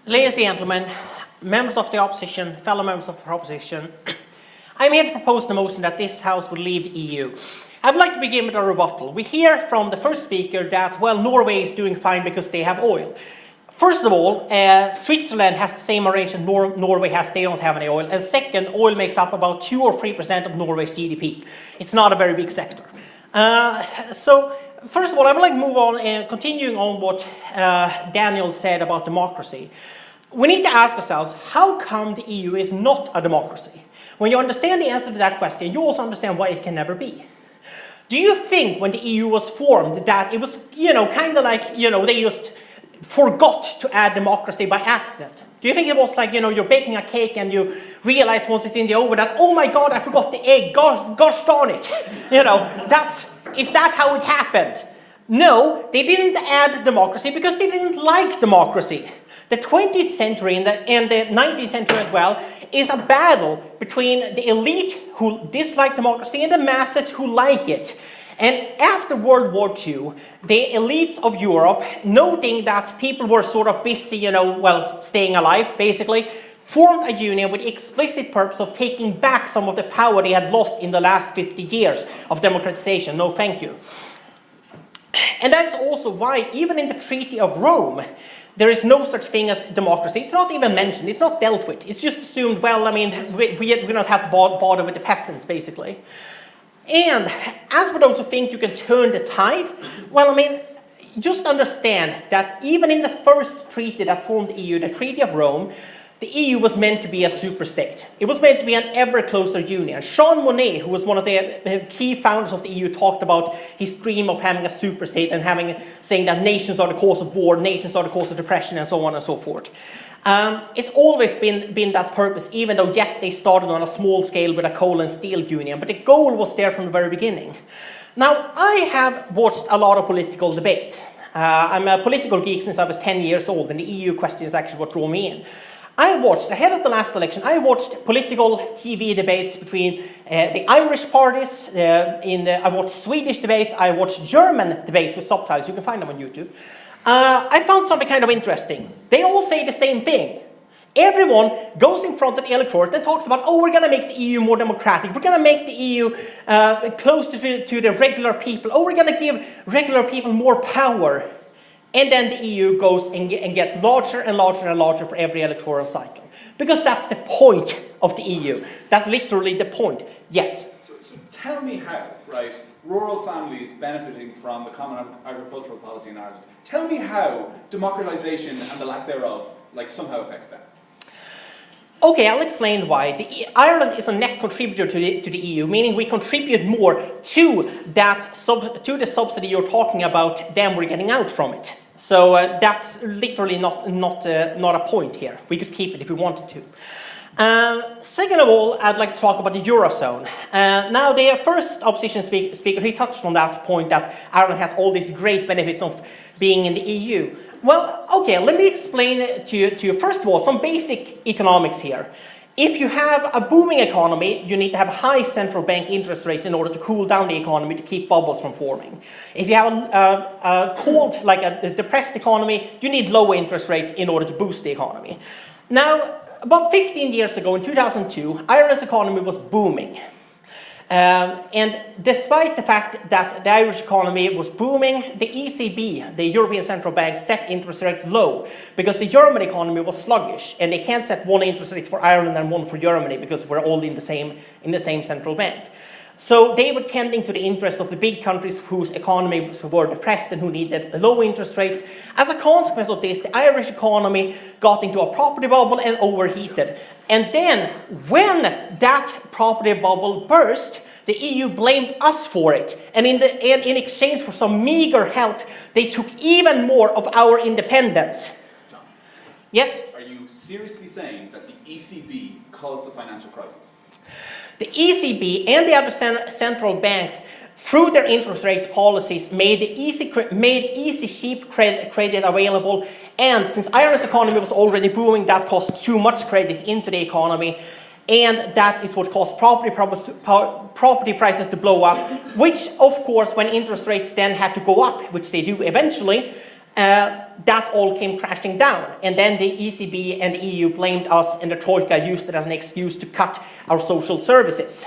Ladies and gentlemen, members of the opposition, fellow members of the opposition, I'm here to propose the motion that this House would leave the EU. I would like to begin with a rebuttal. We hear from the first speaker that, well, Norway is doing fine because they have oil. First of all, Switzerland has the same arrangement Norway has, they don't have any oil. And second, oil makes up about 2 or 3% of Norway's GDP. It's not a very big sector. So, first of all, I would like to move on and continuing on what Daniel said about democracy. We need to ask ourselves, how come the EU is not a democracy? When you understand the answer to that question, you also understand why it can never be. Do you think when the EU was formed that it was, kind of like, they just forgot to add democracy by accident? Do you think it was like, you're baking a cake and you realize once it's in the oven that, oh my God, I forgot the egg, gosh darn it. Is that how it happened? No, they didn't add democracy because they didn't like democracy. The 20th century and the 19th century as well is a battle between the elite who dislike democracy and the masses who like it. And after World War II, the elites of Europe, noting that people were sort of busy, staying alive, basically, formed a union with the explicit purpose of taking back some of the power they had lost in the last 50 years of democratization. No, thank you. And that's also why, even in the Treaty of Rome, there is no such thing as democracy. It's not even mentioned. It's not dealt with. It's just assumed, we don't have to bother with the peasants, basically. And as for those who think you can turn the tide, just understand that even in the first treaty that formed the EU, the Treaty of Rome, the EU was meant to be a superstate. It was meant to be an ever closer union. Jean Monnet, who was one of the key founders of the EU, talked about his dream of having a superstate and saying that nations are the cause of war, nations are the cause of depression, and so on and so forth. It's always been that purpose, even though, yes, they started on a small scale with a coal and steel union, but the goal was there from the very beginning. Now, I have watched a lot of political debates. I'm a political geek since I was 10 years old, and the EU question is actually what drew me in. Ahead of the last election, I watched political TV debates between the Irish parties, I watched Swedish debates, I watched German debates with subtitles, you can find them on YouTube. I found something kind of interesting. They all say the same thing. Everyone goes in front of the electorate and talks about, we're going to make the EU more democratic, we're going to make the EU closer to the regular people, we're going to give regular people more power. And then the EU goes and gets larger and larger and larger for every electoral cycle. Because that's the point of the EU. That's literally the point. Yes? So tell me how, right, rural families benefiting from the common agricultural policy in Ireland, tell me how democratisation and the lack thereof, somehow affects them. Okay, I'll explain why. Ireland is a net contributor to the EU, meaning we contribute more to the subsidy you're talking about than we're getting out from it. So that's literally not a point here. We could keep it if we wanted to. Second of all, I'd like to talk about the Eurozone. Now, the first opposition speaker, he touched on that point that Ireland has all these great benefits of being in the EU. Well, okay, let me explain to you, first of all, some basic economics here. If you have a booming economy, you need to have high central bank interest rates in order to cool down the economy to keep bubbles from forming. If you have a depressed economy, you need low interest rates in order to boost the economy. Now, about 15 years ago, in 2002, Ireland's economy was booming. And despite the fact that the Irish economy was booming, the ECB, the European Central Bank, set interest rates low because the German economy was sluggish, and they can't set one interest rate for Ireland and one for Germany because we're all in the same central bank. So they were tending to the interest of the big countries whose economies were depressed and who needed low interest rates. As a consequence of this, the Irish economy got into a property bubble and overheated. And then, when that property bubble burst, the EU blamed us for it. And in exchange for some meager help, they took even more of our independence. John, yes? Are you seriously saying that the ECB caused the financial crisis? The ECB and the other central banks, through their interest rates policies, made easy cheap credit available. And since Ireland's economy was already booming, that caused too much credit into the economy. And that is what caused property prices to blow up, which, of course, when interest rates then had to go up, which they do eventually, that all came crashing down. And then the ECB and the EU blamed us, and the Troika used it as an excuse to cut our social services.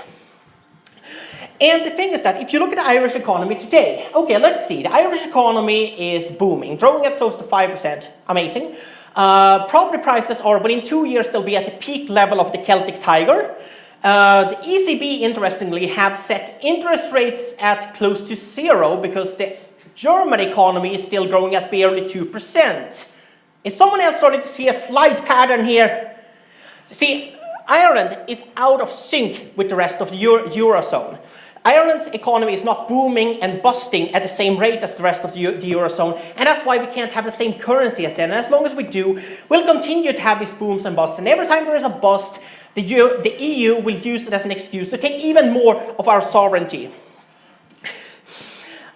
And the thing is that if you look at the Irish economy today, okay, let's see. The Irish economy is booming, growing at close to 5%. Amazing. Property prices are, within 2 years, they'll be at the peak level of the Celtic Tiger. The ECB, interestingly, have set interest rates at close to 0 because the German economy is still growing at barely 2%. Is someone else starting to see a slight pattern here? See, Ireland is out of sync with the rest of the Eurozone. Ireland's economy is not booming and busting at the same rate as the rest of the Eurozone, and that's why we can't have the same currency as them. And as long as we do, we'll continue to have these booms and busts. And every time there is a bust, the EU will use it as an excuse to take even more of our sovereignty.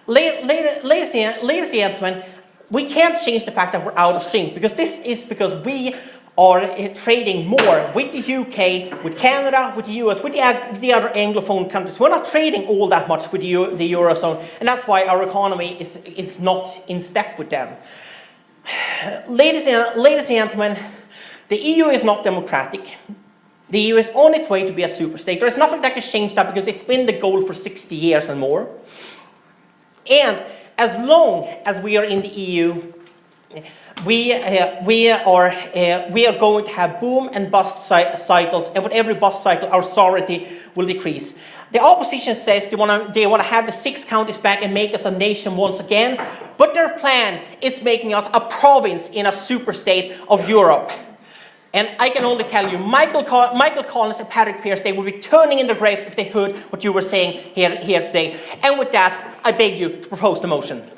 Ladies and gentlemen, we can't change the fact that we're out of sync, because this is because we are trading more with the UK, with Canada, with the US, with the other Anglophone countries. We're not trading all that much with the Eurozone, and that's why our economy is not in step with them. Ladies and gentlemen, the EU is not democratic. The EU is on its way to be a superstate. There's nothing that can change that, because it's been the goal for 60 years and more. And as long as we are in the EU, we are going to have boom and bust cycles, and with every bust cycle, our sovereignty will decrease. The opposition says they want to have the 6 counties back and make us a nation once again, but their plan is making us a province in a superstate of Europe. And I can only tell you, Michael Collins and Patrick Pearse, they would be turning in their graves if they heard what you were saying here today. And with that, I beg you to propose the motion.